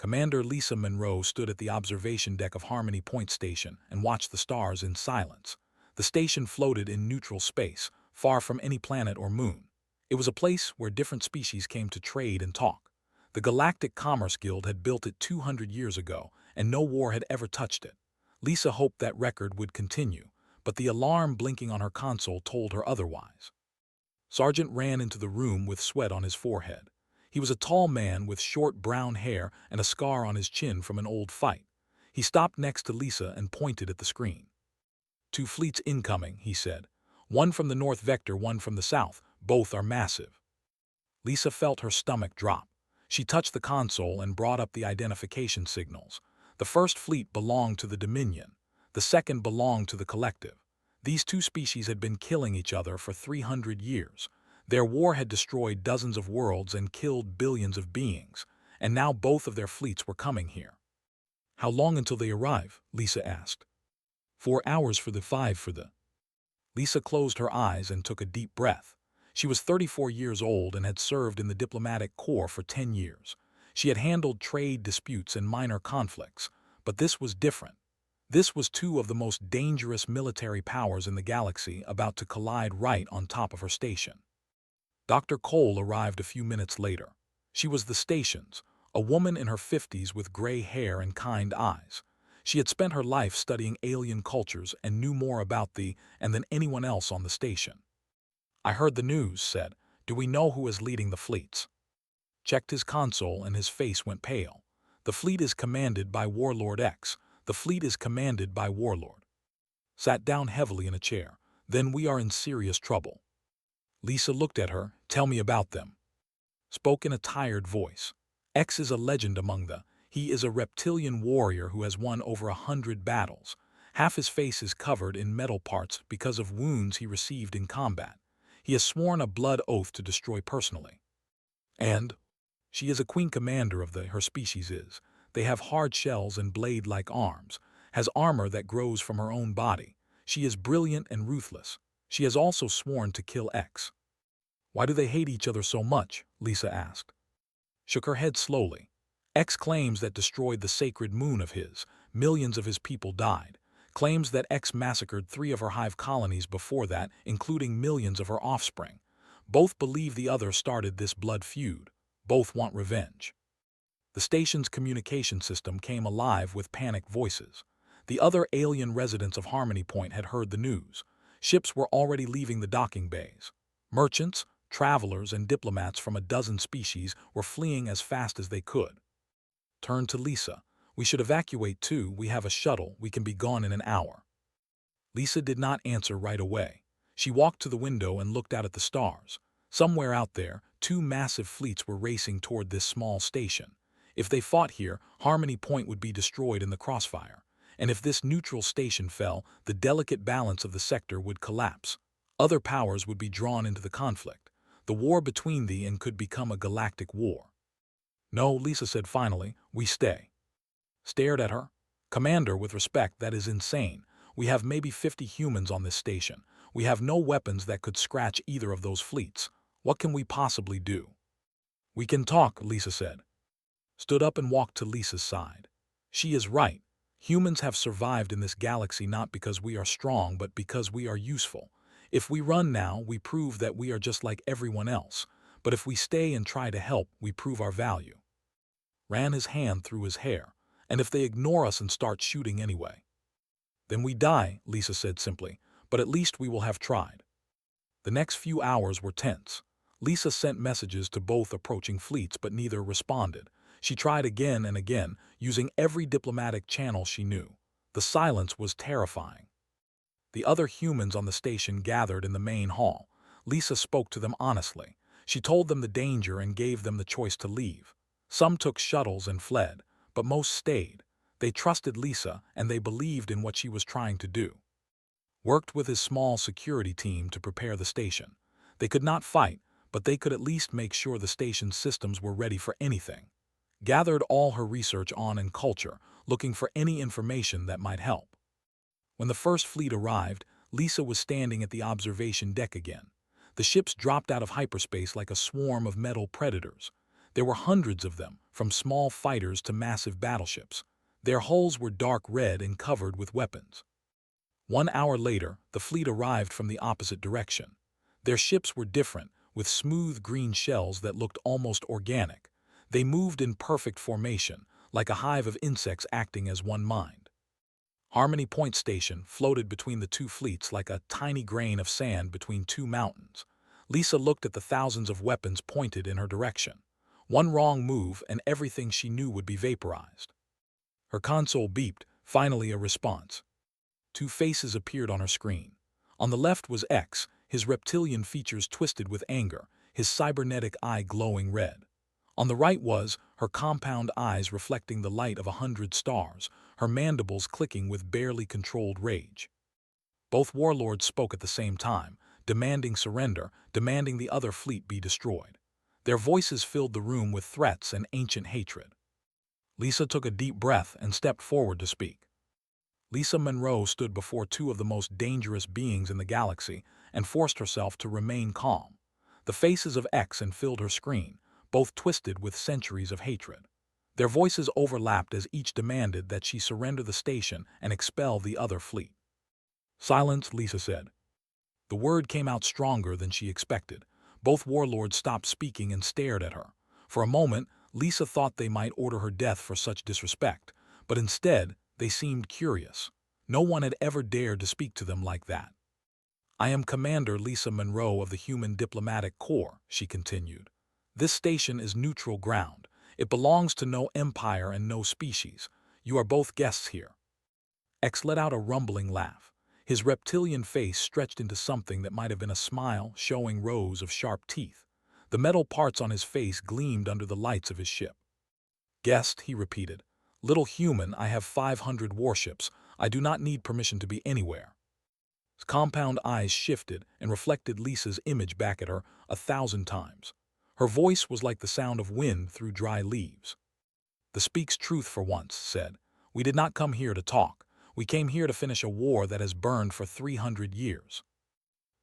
Commander Lisa Monroe stood at the observation deck of Harmony Point Station and watched the stars in silence. The station floated in neutral space, far from any planet or moon. It was a place where different species came to trade and talk. The Galactic Commerce Guild had built it 200 years ago, and no war had ever touched it. Lisa hoped that record would continue, but the alarm blinking on her console told her otherwise. Sergeant ran into the room with sweat on his forehead. He was a tall man with short brown hair and a scar on his chin from an old fight. He stopped next to Lisa and pointed at the screen. "Two fleets incoming," he said. "One from the north vector, one from the south. Both are massive." Lisa felt her stomach drop. She touched the console and brought up the identification signals. The first fleet belonged to the Dominion. The second belonged to the Collective. These two species had been killing each other for 300 years. Their war had destroyed dozens of worlds and killed billions of beings, and now both of their fleets were coming here. "How long until they arrive?" Lisa asked. 4 hours for the 5 for the... Lisa closed her eyes and took a deep breath. She was 34 years old and had served in the diplomatic corps for 10 years. She had handled trade disputes and minor conflicts, but this was different. This was two of the most dangerous military powers in the galaxy about to collide right on top of her station. Dr. Cole arrived a few minutes later. She was the station's, a woman in her 50s with gray hair and kind eyes. She had spent her life studying alien cultures and knew more about than anyone else on the station. "I heard the news," said. "Do we know who is leading the fleets?" Checked his console and his face went pale. "The fleet is commanded by Warlord X. The fleet is commanded by Warlord." Sat down heavily in a chair. "Then we are in serious trouble." Lisa looked at her. "Tell me about them." Spoke in a tired voice. "X is a legend among the... He is a reptilian warrior who has won over 100 battles. Half his face is covered in metal parts because of wounds he received in combat. He has sworn a blood oath to destroy personally. And she is a queen commander of her species is. They have hard shells and blade-like arms, has armor that grows from her own body. She is brilliant and ruthless. She has also sworn to kill X." "Why do they hate each other so much?" Lisa asked. Shook her head slowly. "X claims that destroyed the sacred moon of his. Millions of his people died. Claims that X massacred 3 of her hive colonies before that, including millions of her offspring. Both believe the other started this blood feud. Both want revenge." The station's communication system came alive with panicked voices. The other alien residents of Harmony Point had heard the news. Ships were already leaving the docking bays. Merchants, travelers, and diplomats from a dozen species were fleeing as fast as they could. Turned to Lisa. "We should evacuate too. We have a shuttle. We can be gone in an hour." Lisa did not answer right away. She walked to the window and looked out at the stars. Somewhere out there, 2 massive fleets were racing toward this small station. If they fought here, Harmony Point would be destroyed in the crossfire. And if this neutral station fell, the delicate balance of the sector would collapse. Other powers would be drawn into the conflict. The war between and could become a galactic war. "No," Lisa said finally, "we stay." Stared at her. "Commander, with respect, that is insane. We have maybe 50 humans on this station. We have no weapons that could scratch either of those fleets. What can we possibly do?" "We can talk," Lisa said. Stood up and walked to Lisa's side. "She is right. Humans have survived in this galaxy not because we are strong, but because we are useful. If we run now, we prove that we are just like everyone else. But if we stay and try to help, we prove our value." Ran his hand through his hair. "And if they ignore us and start shooting anyway?" "Then we die," Lisa said simply, "but at least we will have tried." The next few hours were tense. Lisa sent messages to both approaching fleets, but neither responded. She tried again and again, using every diplomatic channel she knew. The silence was terrifying. The other humans on the station gathered in the main hall. Lisa spoke to them honestly. She told them the danger and gave them the choice to leave. Some took shuttles and fled, but most stayed. They trusted Lisa, and they believed in what she was trying to do. Worked with his small security team to prepare the station. They could not fight, but they could at least make sure the station's systems were ready for anything. Gathered all her research on and culture, looking for any information that might help. When the first fleet arrived, Lisa was standing at the observation deck again. The ships dropped out of hyperspace like a swarm of metal predators. There were hundreds of them, from small fighters to massive battleships. Their hulls were dark red and covered with weapons. 1 hour later, the fleet arrived from the opposite direction. Their ships were different, with smooth green shells that looked almost organic. They moved in perfect formation, like a hive of insects acting as one mind. Harmony Point Station floated between the two fleets like a tiny grain of sand between two mountains. Lisa looked at the thousands of weapons pointed in her direction. One wrong move and everything she knew would be vaporized. Her console beeped, finally a response. Two faces appeared on her screen. On the left was X, his reptilian features twisted with anger, his cybernetic eye glowing red. On the right was her compound eyes reflecting the light of 100 stars, her mandibles clicking with barely controlled rage. Both warlords spoke at the same time, demanding surrender, demanding the other fleet be destroyed. Their voices filled the room with threats and ancient hatred. Lisa took a deep breath and stepped forward to speak. Lisa Monroe stood before two of the most dangerous beings in the galaxy and forced herself to remain calm. The faces of X filled her screen, both twisted with centuries of hatred. Their voices overlapped as each demanded that she surrender the station and expel the other fleet. "Silence," Lisa said. The word came out stronger than she expected. Both warlords stopped speaking and stared at her. For a moment, Lisa thought they might order her death for such disrespect, but instead, they seemed curious. No one had ever dared to speak to them like that. "I am Commander Lisa Monroe of the Human Diplomatic Corps," she continued. "This station is neutral ground. It belongs to no empire and no species. You are both guests here." X let out a rumbling laugh. His reptilian face stretched into something that might have been a smile, showing rows of sharp teeth. The metal parts on his face gleamed under the lights of his ship. "Guest," he repeated. "Little human, I have 500 warships. I do not need permission to be anywhere." His compound eyes shifted and reflected Lisa's image back at her 1,000 times. Her voice was like the sound of wind through dry leaves. "The speaks truth for once," said. "We did not come here to talk. We came here to finish a war that has burned for 300 years.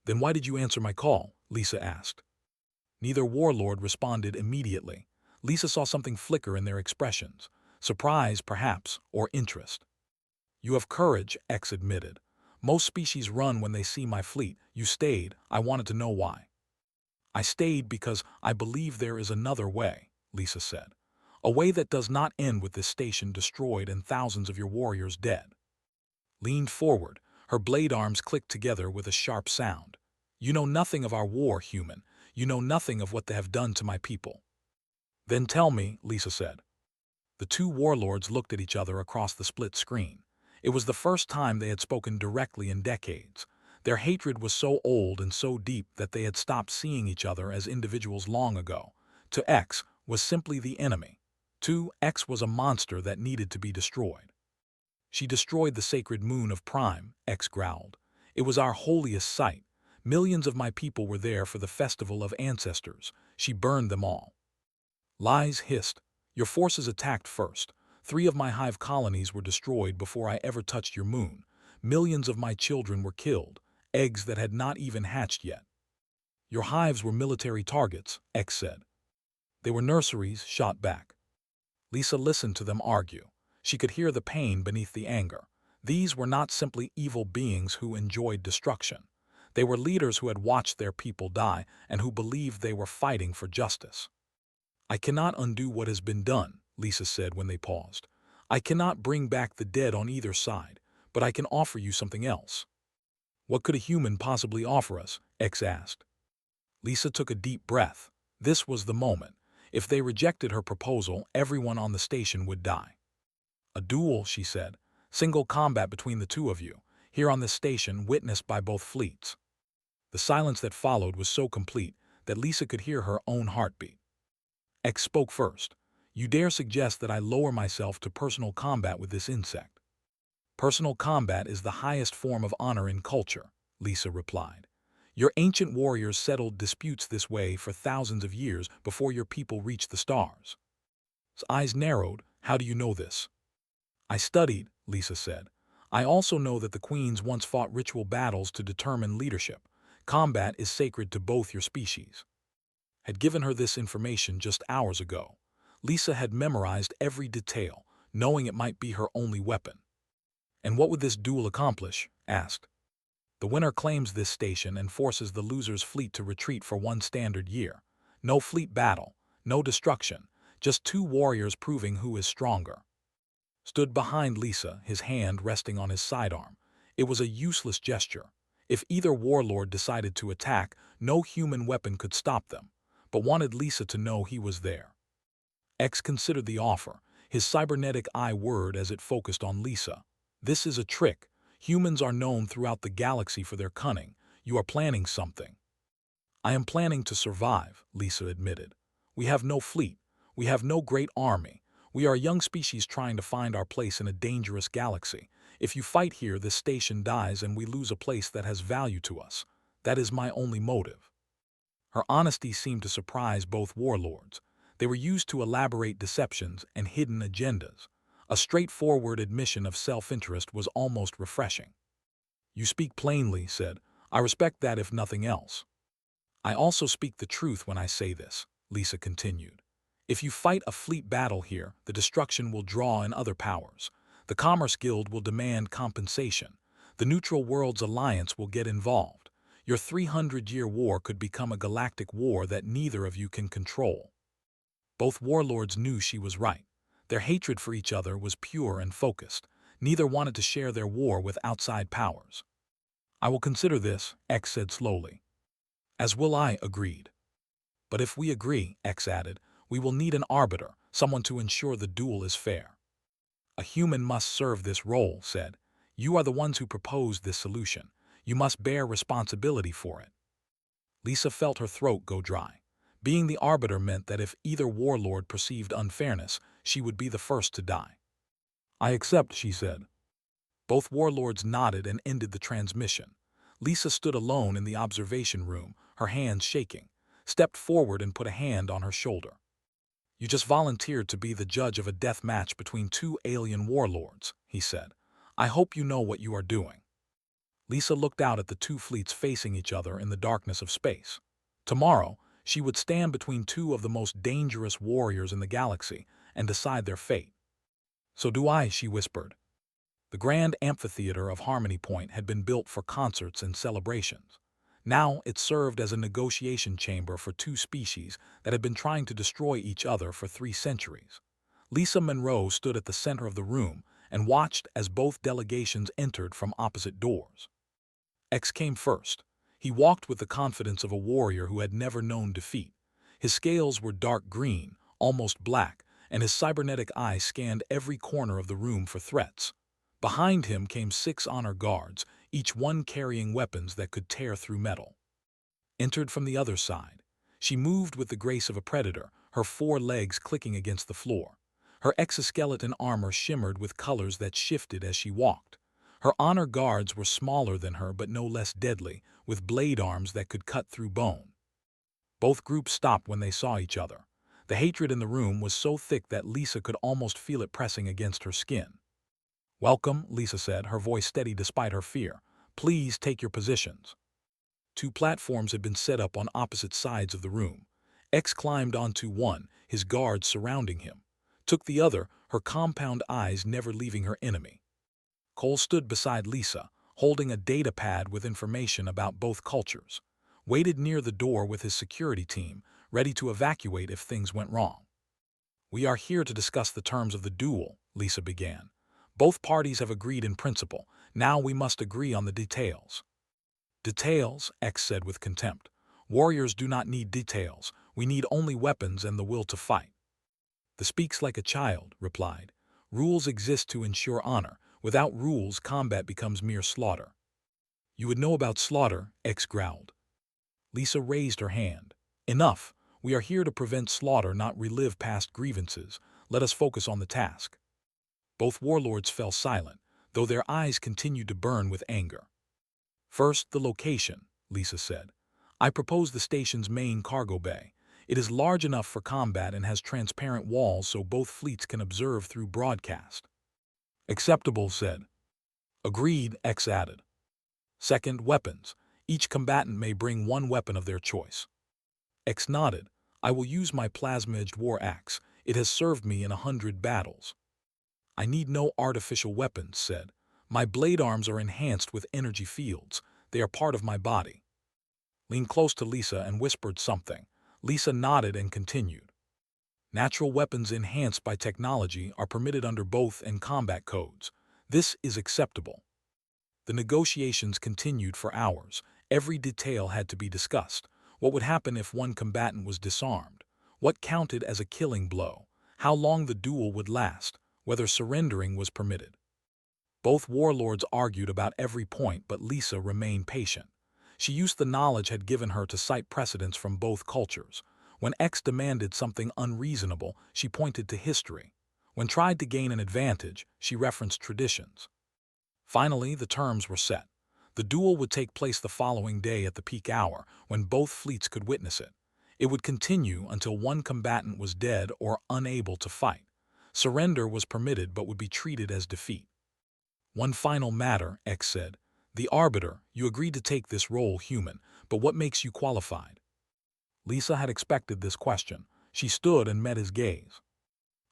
"Then why did you answer my call?" Lisa asked. Neither warlord responded immediately. Lisa saw something flicker in their expressions. Surprise, perhaps, or interest. "You have courage," X admitted. "Most species run when they see my fleet. You stayed. I wanted to know why." "I stayed because I believe there is another way," Lisa said. "A way that does not end with this station destroyed and thousands of your warriors dead." Leaned forward, her blade arms clicked together with a sharp sound. "You know nothing of our war, human. You know nothing of what they have done to my people." "Then tell me," Lisa said. The two warlords looked at each other across the split screen. It was the first time they had spoken directly in decades. Their hatred was so old and so deep that they had stopped seeing each other as individuals long ago. To X was simply the enemy. To X was a monster that needed to be destroyed. "She destroyed the sacred moon of Prime," X growled. "It was our holiest site. Millions of my people were there for the festival of ancestors. She burned them all." Lies hissed. "Your forces attacked first. 3 of my hive colonies were destroyed before I ever touched your moon. Millions of my children were killed, eggs that had not even hatched yet." "Your hives were military targets," X said. "They were nurseries," shot back. Lisa listened to them argue. She could hear the pain beneath the anger. These were not simply evil beings who enjoyed destruction. They were leaders who had watched their people die and who believed they were fighting for justice. "I cannot undo what has been done," Lisa said when they paused. "I cannot bring back the dead on either side, but I can offer you something else." "What could a human possibly offer us?" X asked. Lisa took a deep breath. This was the moment. If they rejected her proposal, everyone on the station would die. "A duel," she said. "Single combat between the two of you, here on this station, witnessed by both fleets." The silence that followed was so complete that Lisa could hear her own heartbeat. X spoke first. "You dare suggest that I lower myself to personal combat with this insect?" "Personal combat is the highest form of honor in culture," Lisa replied. "Your ancient warriors settled disputes this way for thousands of years before your people reached the stars." His eyes narrowed. "How do you know this?" "I studied," Lisa said. "I also know that the queens once fought ritual battles to determine leadership. Combat is sacred to both your species." had given her this information just hours ago. Lisa had memorized every detail, knowing it might be her only weapon. "And what would this duel accomplish?" asked. "The winner claims this station and forces the loser's fleet to retreat for 1 standard year. No fleet battle, no destruction, just 2 warriors proving who is stronger." Stood behind Lisa, his hand resting on his sidearm. It was a useless gesture. If either warlord decided to attack, no human weapon could stop them, but wanted Lisa to know he was there. X considered the offer, his cybernetic eye whirred as it focused on Lisa. "This is a trick. Humans are known throughout the galaxy for their cunning. You are planning something." "I am planning to survive," Lisa admitted. "We have no fleet. We have no great army. We are a young species trying to find our place in a dangerous galaxy. If you fight here, this station dies and we lose a place that has value to us. That is my only motive." Her honesty seemed to surprise both warlords. They were used to elaborate deceptions and hidden agendas. A straightforward admission of self-interest was almost refreshing. "You speak plainly," said. "I respect that if nothing else." "I also speak the truth when I say this," Lisa continued. "If you fight a fleet battle here, the destruction will draw in other powers. The Commerce Guild will demand compensation. The Neutral Worlds Alliance will get involved. Your 300-year war could become a galactic war that neither of you can control." Both warlords knew she was right. Their hatred for each other was pure and focused. Neither wanted to share their war with outside powers. "I will consider this," X said slowly. "As will I," agreed. "But if we agree," X added, "we will need an arbiter, someone to ensure the duel is fair." "A human must serve this role," said. "You are the ones who proposed this solution. You must bear responsibility for it." Lisa felt her throat go dry. Being the arbiter meant that if either warlord perceived unfairness, she would be the first to die. "I accept," she said. Both warlords nodded and ended the transmission. Lisa stood alone in the observation room, her hands shaking, stepped forward and put a hand on her shoulder. "You just volunteered to be the judge of a death match between 2 alien warlords," he said. "I hope you know what you are doing." Lisa looked out at the 2 fleets facing each other in the darkness of space. Tomorrow, she would stand between 2 of the most dangerous warriors in the galaxy and decide their fate. "So do I," she whispered. The grand amphitheater of Harmony Point had been built for concerts and celebrations. Now it served as a negotiation chamber for 2 species that had been trying to destroy each other for 3 centuries. Lisa Monroe stood at the center of the room and watched as both delegations entered from opposite doors. X came first. He walked with the confidence of a warrior who had never known defeat. His scales were dark green, almost black, and his cybernetic eye scanned every corner of the room for threats. Behind him came 6 honor guards, each one carrying weapons that could tear through metal. Entered from the other side. She moved with the grace of a predator, her 4 legs clicking against the floor. Her exoskeleton armor shimmered with colors that shifted as she walked. Her honor guards were smaller than her but no less deadly, with blade arms that could cut through bone. Both groups stopped when they saw each other. The hatred in the room was so thick that Lisa could almost feel it pressing against her skin. "Welcome," Lisa said, her voice steady despite her fear. "Please take your positions." 2 platforms had been set up on opposite sides of the room. X climbed onto one, his guards surrounding him. Took the other, her compound eyes never leaving her enemy. Cole stood beside Lisa, holding a data pad with information about both cultures. Waited near the door with his security team, ready to evacuate if things went wrong. "We are here to discuss the terms of the duel," Lisa began. "Both parties have agreed in principle. Now we must agree on the details." "Details," X said with contempt. "Warriors do not need details. We need only weapons and the will to fight." "The speaks like a child," replied. "Rules exist to ensure honor. Without rules, combat becomes mere slaughter." "You would know about slaughter," X growled. Lisa raised her hand. "Enough. We are here to prevent slaughter, not relive past grievances. Let us focus on the task." Both warlords fell silent, though their eyes continued to burn with anger. "First, the location," Lisa said. "I propose the station's main cargo bay. It is large enough for combat and has transparent walls so both fleets can observe through broadcast." "Acceptable," said. "Agreed," X added. "Second, weapons. Each combatant may bring 1 weapon of their choice." X nodded. I will use my plasma-edged war axe. It has served me in 100 battles. I need no artificial weapons, said. My blade arms are enhanced with energy fields. They are part of my body. Leaned close to Lisa and whispered something. Lisa nodded and continued. Natural weapons enhanced by technology are permitted under both and combat codes. This is acceptable. The negotiations continued for hours. Every detail had to be discussed. What would happen if one combatant was disarmed? What counted as a killing blow? How long the duel would last? Whether surrendering was permitted. Both warlords argued about every point, but Lisa remained patient. She used the knowledge had given her to cite precedents from both cultures. When X demanded something unreasonable, she pointed to history. When tried to gain an advantage, she referenced traditions. Finally, the terms were set. The duel would take place the following day at the peak hour, when both fleets could witness it. It would continue until one combatant was dead or unable to fight. Surrender was permitted but would be treated as defeat. One final matter, X said. The Arbiter, you agreed to take this role, human, but what makes you qualified? Lisa had expected this question. She stood and met his gaze.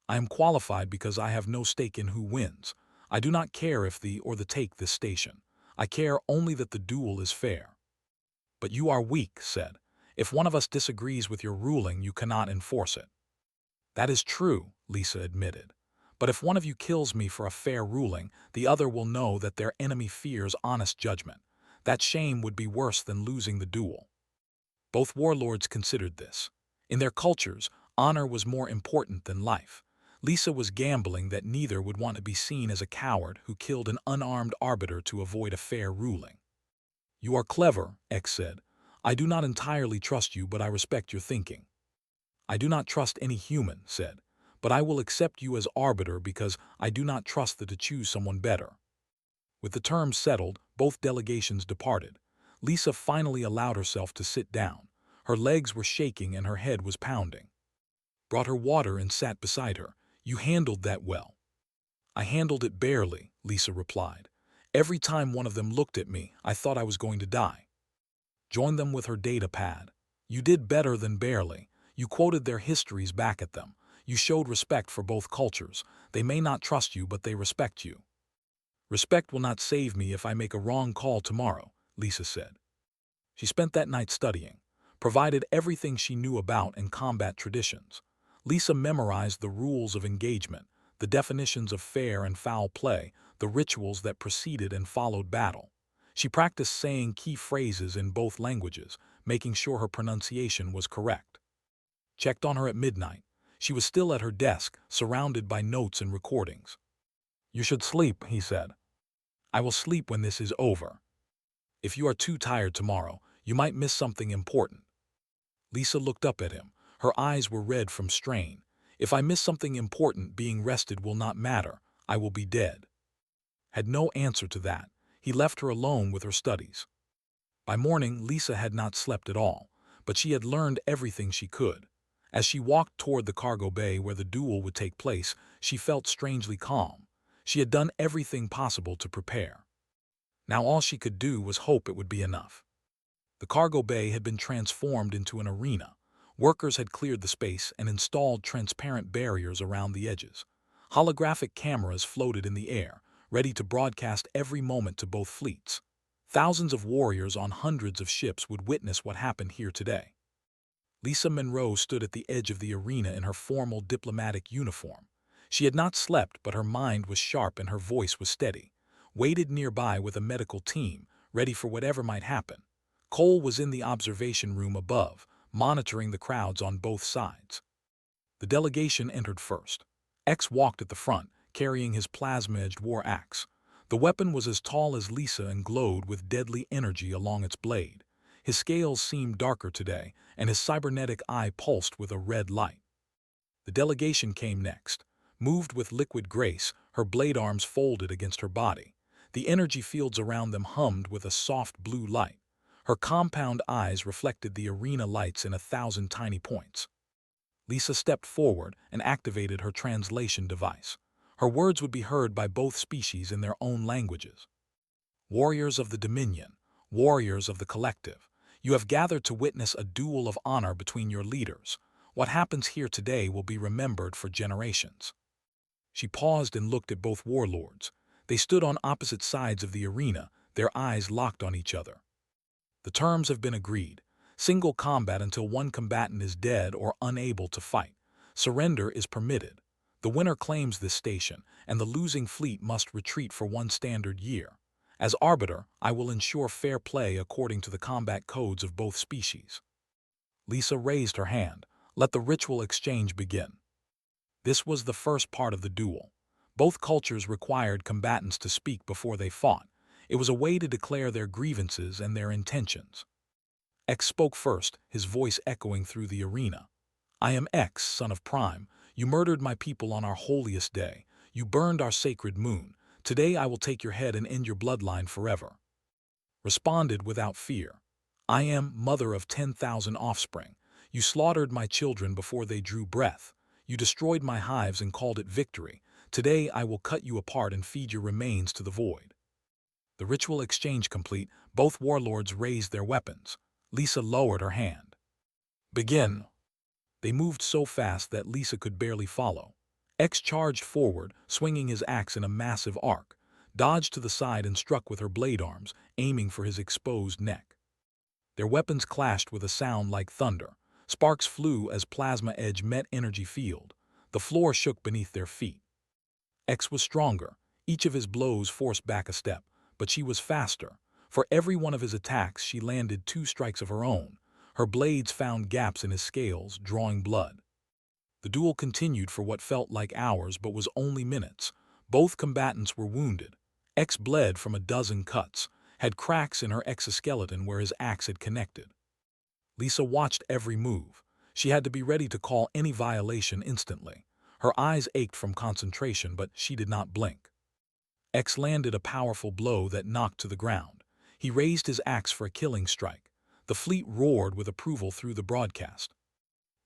I am qualified because I have no stake in who wins. I do not care if the or the take this station. I care only that the duel is fair. But you are weak, said. If one of us disagrees with your ruling, you cannot enforce it. That is true, Lisa admitted. But if one of you kills me for a fair ruling, the other will know that their enemy fears honest judgment. That shame would be worse than losing the duel. Both warlords considered this. In their cultures, honor was more important than life. Lisa was gambling that neither would want to be seen as a coward who killed an unarmed arbiter to avoid a fair ruling. You are clever, X said. I do not entirely trust you, but I respect your thinking. I do not trust any human, said, but I will accept you as arbiter because I do not trust that to choose someone better. With the terms settled, both delegations departed. Lisa finally allowed herself to sit down. Her legs were shaking and her head was pounding. Brought her water and sat beside her. You handled that well. I handled it barely, Lisa replied. Every time one of them looked at me, I thought I was going to die. Joined them with her data pad. You did better than barely. You quoted their histories back at them. You showed respect for both cultures. They may not trust you, but they respect you. Respect will not save me if I make a wrong call tomorrow, Lisa said. She spent that night studying, provided everything she knew about and combat traditions. Lisa memorized the rules of engagement, the definitions of fair and foul play, the rituals that preceded and followed battle. She practiced saying key phrases in both languages, making sure her pronunciation was correct. Checked on her at midnight. She was still at her desk, surrounded by notes and recordings. You should sleep, he said. I will sleep when this is over. If you are too tired tomorrow, you might miss something important. Lisa looked up at him. Her eyes were red from strain. If I miss something important, being rested will not matter. I will be dead. Had no answer to that. He left her alone with her studies. By morning, Lisa had not slept at all, but she had learned everything she could. As she walked toward the cargo bay where the duel would take place, she felt strangely calm. She had done everything possible to prepare. Now all she could do was hope it would be enough. The cargo bay had been transformed into an arena. Workers had cleared the space and installed transparent barriers around the edges. Holographic cameras floated in the air, ready to broadcast every moment to both fleets. Thousands of warriors on hundreds of ships would witness what happened here today. Lisa Monroe stood at the edge of the arena in her formal diplomatic uniform. She had not slept, but her mind was sharp and her voice was steady. Waited nearby with a medical team, ready for whatever might happen. Cole was in the observation room above, monitoring the crowds on both sides. The delegation entered first. X walked at the front, carrying his plasma-edged war axe. The weapon was as tall as Lisa and glowed with deadly energy along its blade. His scales seemed darker today, and his cybernetic eye pulsed with a red light. The delegation came next. Moved with liquid grace, her blade arms folded against her body. The energy fields around them hummed with a soft blue light. Her compound eyes reflected the arena lights in 1,000 tiny points. Lisa stepped forward and activated her translation device. Her words would be heard by both species in their own languages. Warriors of the Dominion, warriors of the collective, you have gathered to witness a duel of honor between your leaders. What happens here today will be remembered for generations." She paused and looked at both warlords. They stood on opposite sides of the arena, their eyes locked on each other. "The terms have been agreed. Single combat until one combatant is dead or unable to fight. Surrender is permitted. The winner claims this station, and the losing fleet must retreat for one standard year. As arbiter, I will ensure fair play according to the combat codes of both species." Lisa raised her hand. "Let the ritual exchange begin." This was the first part of the duel. Both cultures required combatants to speak before they fought. It was a way to declare their grievances and their intentions. X spoke first, his voice echoing through the arena. "I am X, son of Prime. You murdered my people on our holiest day. You burned our sacred moon. Today I will take your head and end your bloodline forever." Responded without fear. "I am mother of 10,000 offspring. You slaughtered my children before they drew breath. You destroyed my hives and called it victory. Today I will cut you apart and feed your remains to the void." The ritual exchange complete, both warlords raised their weapons. Lisa lowered her hand. "Begin." They moved so fast that Lisa could barely follow. X charged forward, swinging his axe in a massive arc, dodged to the side and struck with her blade arms, aiming for his exposed neck. Their weapons clashed with a sound like thunder. Sparks flew as plasma edge met energy field. The floor shook beneath their feet. X was stronger. Each of his blows forced back a step, but she was faster. For every one of his attacks, she landed 2 strikes of her own. Her blades found gaps in his scales, drawing blood. The duel continued for what felt like hours but was only minutes. Both combatants were wounded. X bled from a dozen cuts, had cracks in her exoskeleton where his axe had connected. Lisa watched every move. She had to be ready to call any violation instantly. Her eyes ached from concentration, but she did not blink. X landed a powerful blow that knocked to the ground. He raised his axe for a killing strike. The fleet roared with approval through the broadcast.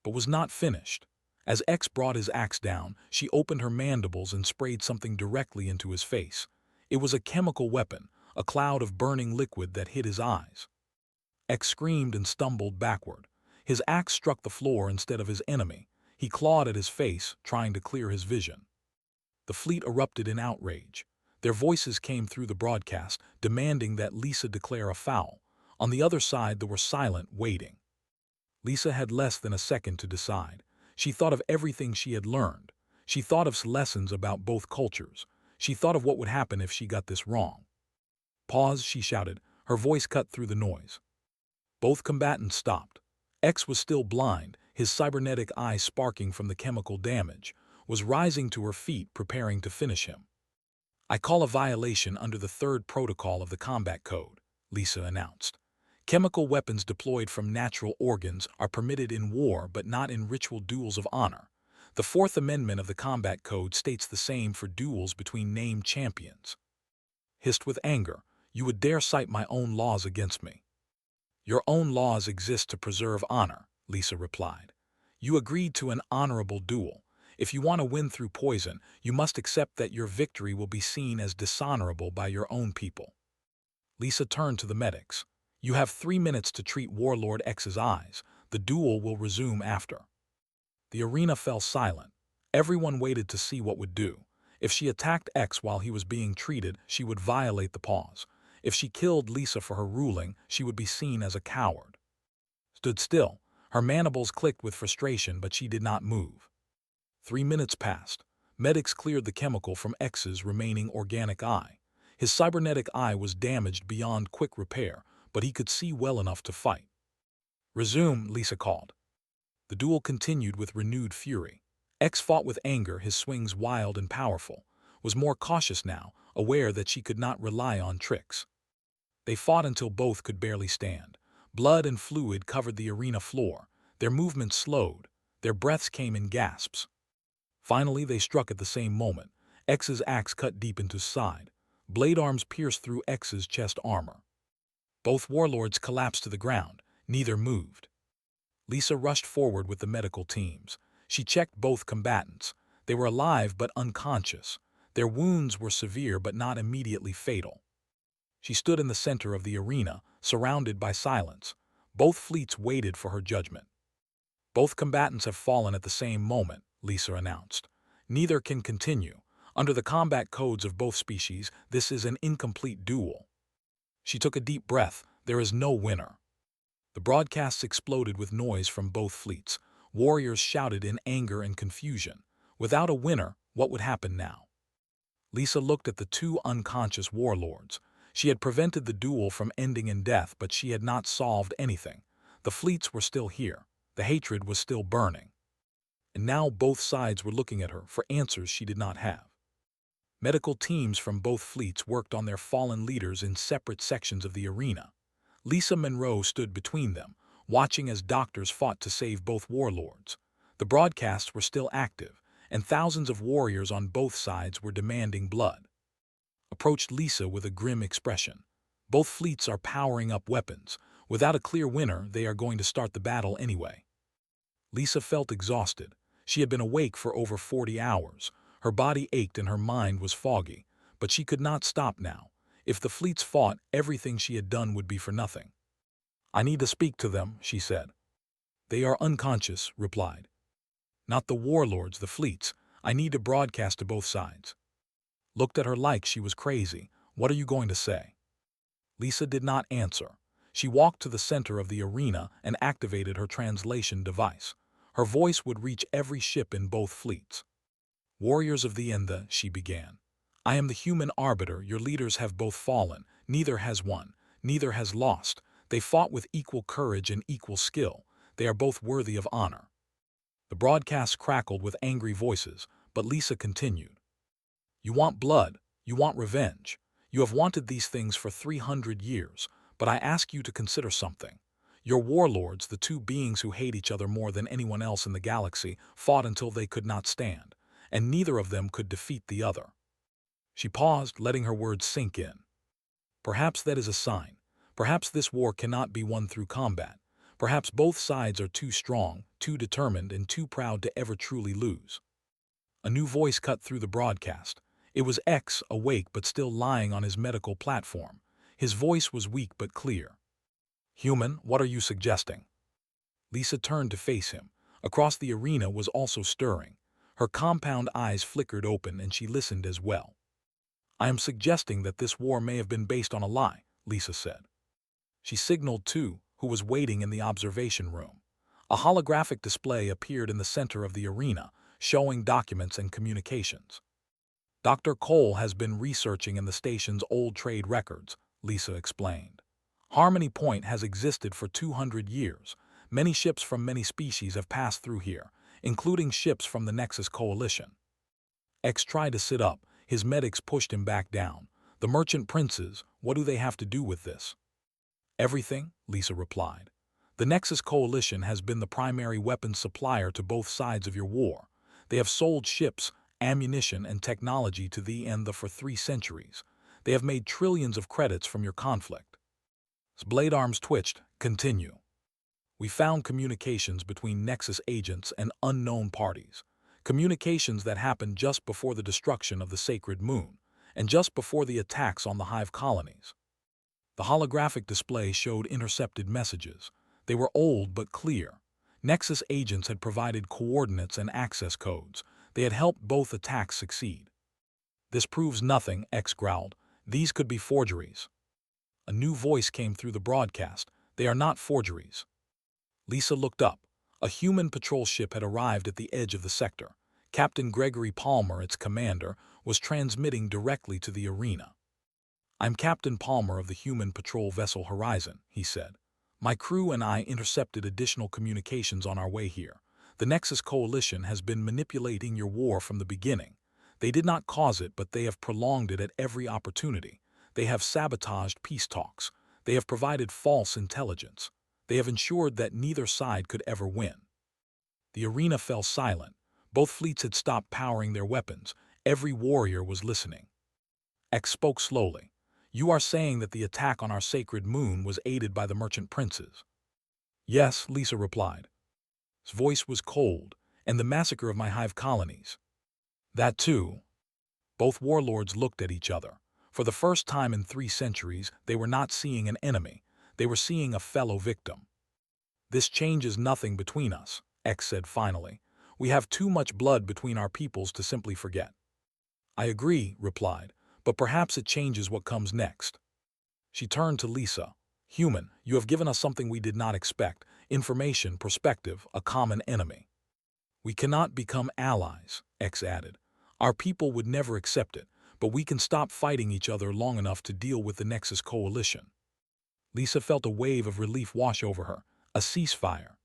But was not finished. As X brought his axe down, she opened her mandibles and sprayed something directly into his face. It was a chemical weapon, a cloud of burning liquid that hit his eyes. X screamed and stumbled backward. His axe struck the floor instead of his enemy. He clawed at his face, trying to clear his vision. The fleet erupted in outrage. Their voices came through the broadcast, demanding that Lisa declare a foul. On the other side, they were silent, waiting. Lisa had less than a second to decide. She thought of everything she had learned. She thought of lessons about both cultures. She thought of what would happen if she got this wrong. "Pause," she shouted, her voice cut through the noise. Both combatants stopped. X was still blind, his cybernetic eye sparking from the chemical damage, was rising to her feet, preparing to finish him. "I call a violation under the 3rd protocol of the combat code," Lisa announced. "Chemical weapons deployed from natural organs are permitted in war but not in ritual duels of honor. The 4th Amendment of the combat code states the same for duels between named champions." Hissed with anger, "You would dare cite my own laws against me?" "Your own laws exist to preserve honor," Lisa replied. "You agreed to an honorable duel. If you want to win through poison, you must accept that your victory will be seen as dishonorable by your own people." Lisa turned to the medics. "You have 3 minutes to treat Warlord X's eyes. The duel will resume after." The arena fell silent. Everyone waited to see what would do. If she attacked X while he was being treated, she would violate the pause. If she killed Lisa for her ruling, she would be seen as a coward. Stood still. Her mandibles clicked with frustration, but she did not move. 3 minutes passed. Medics cleared the chemical from X's remaining organic eye. His cybernetic eye was damaged beyond quick repair, but he could see well enough to fight. "Resume," Lisa called. The duel continued with renewed fury. X fought with anger, his swings wild and powerful, was more cautious now, aware that she could not rely on tricks. They fought until both could barely stand. Blood and fluid covered the arena floor. Their movements slowed. Their breaths came in gasps. Finally, they struck at the same moment. X's axe cut deep into his side. Blade arms pierced through X's chest armor. Both warlords collapsed to the ground. Neither moved. Lisa rushed forward with the medical teams. She checked both combatants. They were alive but unconscious. Their wounds were severe but not immediately fatal. She stood in the center of the arena, surrounded by silence. Both fleets waited for her judgment. Both combatants have fallen at the same moment, Lisa announced. Neither can continue. Under the combat codes of both species, this is an incomplete duel. She took a deep breath. There is no winner. The broadcasts exploded with noise from both fleets. Warriors shouted in anger and confusion. Without a winner, what would happen now? Lisa looked at the two unconscious warlords. She had prevented the duel from ending in death, but she had not solved anything. The fleets were still here. The hatred was still burning. And now both sides were looking at her for answers she did not have. Medical teams from both fleets worked on their fallen leaders in separate sections of the arena. Lisa Monroe stood between them, watching as doctors fought to save both warlords. The broadcasts were still active, and thousands of warriors on both sides were demanding blood. Approached Lisa with a grim expression. Both fleets are powering up weapons. Without a clear winner, they are going to start the battle anyway. Lisa felt exhausted. She had been awake for over 40 hours. Her body ached and her mind was foggy, but she could not stop now. If the fleets fought, everything she had done would be for nothing. "I need to speak to them," she said. "They are unconscious," replied. "Not the warlords, the fleets. I need to broadcast to both sides." Looked at her like she was crazy. "What are you going to say?" Lisa did not answer. She walked to the center of the arena and activated her translation device. Her voice would reach every ship in both fleets. "Warriors of the Enda," she began. "I am the human arbiter. Your leaders have both fallen. Neither has won. Neither has lost. They fought with equal courage and equal skill. They are both worthy of honor." The broadcast crackled with angry voices, but Lisa continued. "You want blood. You want revenge. You have wanted these things for 300 years, but I ask you to consider something. Your warlords, the two beings who hate each other more than anyone else in the galaxy, fought until they could not stand, and neither of them could defeat the other." She paused, letting her words sink in. "Perhaps that is a sign. Perhaps this war cannot be won through combat. Perhaps both sides are too strong, too determined, and too proud to ever truly lose." A new voice cut through the broadcast. It was X, awake but still lying on his medical platform. His voice was weak but clear. "Human, what are you suggesting?" Lisa turned to face him. Across the arena was also stirring. Her compound eyes flickered open and she listened as well. "I am suggesting that this war may have been based on a lie," Lisa said. She signaled Tu, who was waiting in the observation room. A holographic display appeared in the center of the arena, showing documents and communications. "Dr. Cole has been researching in the station's old trade records," Lisa explained. "Harmony Point has existed for 200 years. Many ships from many species have passed through here, including ships from the Nexus Coalition." X tried to sit up. His medics pushed him back down. "The merchant princes, what do they have to do with this?" "Everything," Lisa replied. "The Nexus Coalition has been the primary weapons supplier to both sides of your war. They have sold ships, ammunition, and technology to the Enda for 3 centuries. They have made trillions of credits from your conflict." His blade arms twitched. "Continue." "We found communications between Nexus agents and unknown parties. Communications that happened just before the destruction of the Sacred Moon, and just before the attacks on the Hive colonies." The holographic display showed intercepted messages. They were old but clear. Nexus agents had provided coordinates and access codes. They had helped both attacks succeed. "This proves nothing," X growled. "These could be forgeries." A new voice came through the broadcast. "They are not forgeries." Lisa looked up. A human patrol ship had arrived at the edge of the sector. Captain Gregory Palmer, its commander, was transmitting directly to the arena. "I'm Captain Palmer of the human patrol vessel Horizon," he said. "My crew and I intercepted additional communications on our way here. The Nexus Coalition has been manipulating your war from the beginning. They did not cause it, but they have prolonged it at every opportunity. They have sabotaged peace talks. They have provided false intelligence. They have ensured that neither side could ever win." The arena fell silent. Both fleets had stopped powering their weapons. Every warrior was listening. X spoke slowly. "You are saying that the attack on our sacred moon was aided by the merchant princes?" "Yes," Lisa replied. His voice was cold. "And the massacre of my Hive colonies?" "That too." Both warlords looked at each other. For the first time in 3 centuries, they were not seeing an enemy. They were seeing a fellow victim. "This changes nothing between us," X said finally. "We have too much blood between our peoples to simply forget." "I agree," replied, "but perhaps it changes what comes next." She turned to Lisa. "Human, you have given us something we did not expect: information, perspective, a common enemy." "We cannot become allies," X added. "Our people would never accept it, but we can stop fighting each other long enough to deal with the Nexus coalition." Lisa felt a wave of relief wash over her. "A ceasefire."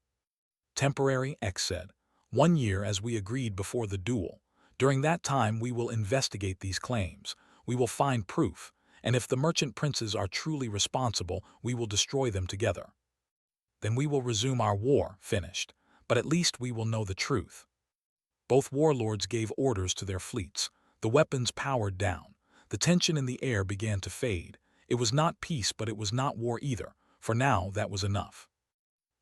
"Temporary," X said. "1 year as we agreed before the duel. During that time we will investigate these claims. We will find proof, and if the merchant princes are truly responsible, we will destroy them together. Then we will resume our war, finished. But at least we will know the truth." Both warlords gave orders to their fleets. The weapons powered down. The tension in the air began to fade. It was not peace, but it was not war either. For now, that was enough.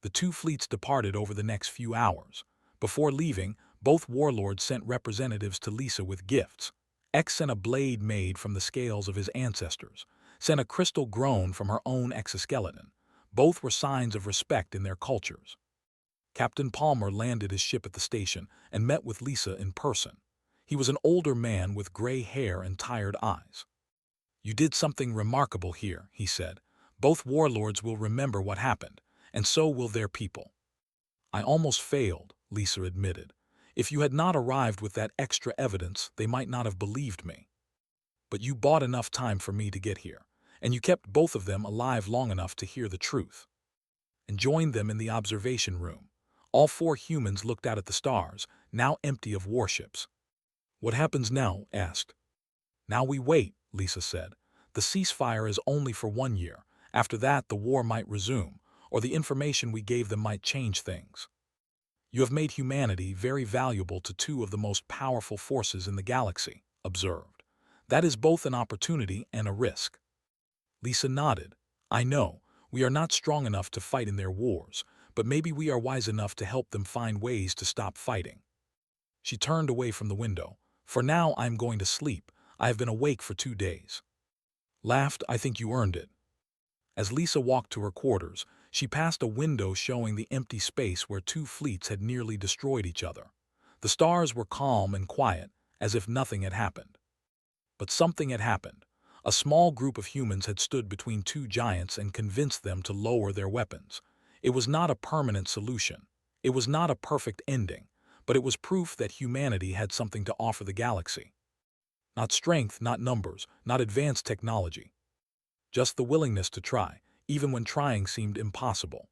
The two fleets departed over the next few hours. Before leaving, both warlords sent representatives to Lisa with gifts. X sent a blade made from the scales of his ancestors, sent a crystal grown from her own exoskeleton. Both were signs of respect in their cultures. Captain Palmer landed his ship at the station and met with Lisa in person. He was an older man with gray hair and tired eyes. "You did something remarkable here," he said. "Both warlords will remember what happened, and so will their people." "I almost failed," Lisa admitted. "If you had not arrived with that extra evidence, they might not have believed me. But you bought enough time for me to get here, and you kept both of them alive long enough to hear the truth." And joined them in the observation room. All four humans looked out at the stars, now empty of warships. "What happens now?" asked. "Now we wait," Lisa said. "The ceasefire is only for 1 year. After that, the war might resume, or the information we gave them might change things. You have made humanity very valuable to two of the most powerful forces in the galaxy," observed. "That is both an opportunity and a risk." Lisa nodded. "I know, we are not strong enough to fight in their wars, but maybe we are wise enough to help them find ways to stop fighting." She turned away from the window. "For now, I am going to sleep. I have been awake for 2 days." Laughed, "I think you earned it." As Lisa walked to her quarters, she passed a window showing the empty space where two fleets had nearly destroyed each other. The stars were calm and quiet, as if nothing had happened. But something had happened. A small group of humans had stood between two giants and convinced them to lower their weapons. It was not a permanent solution. It was not a perfect ending, but it was proof that humanity had something to offer the galaxy. Not strength, not numbers, not advanced technology. Just the willingness to try, even when trying seemed impossible.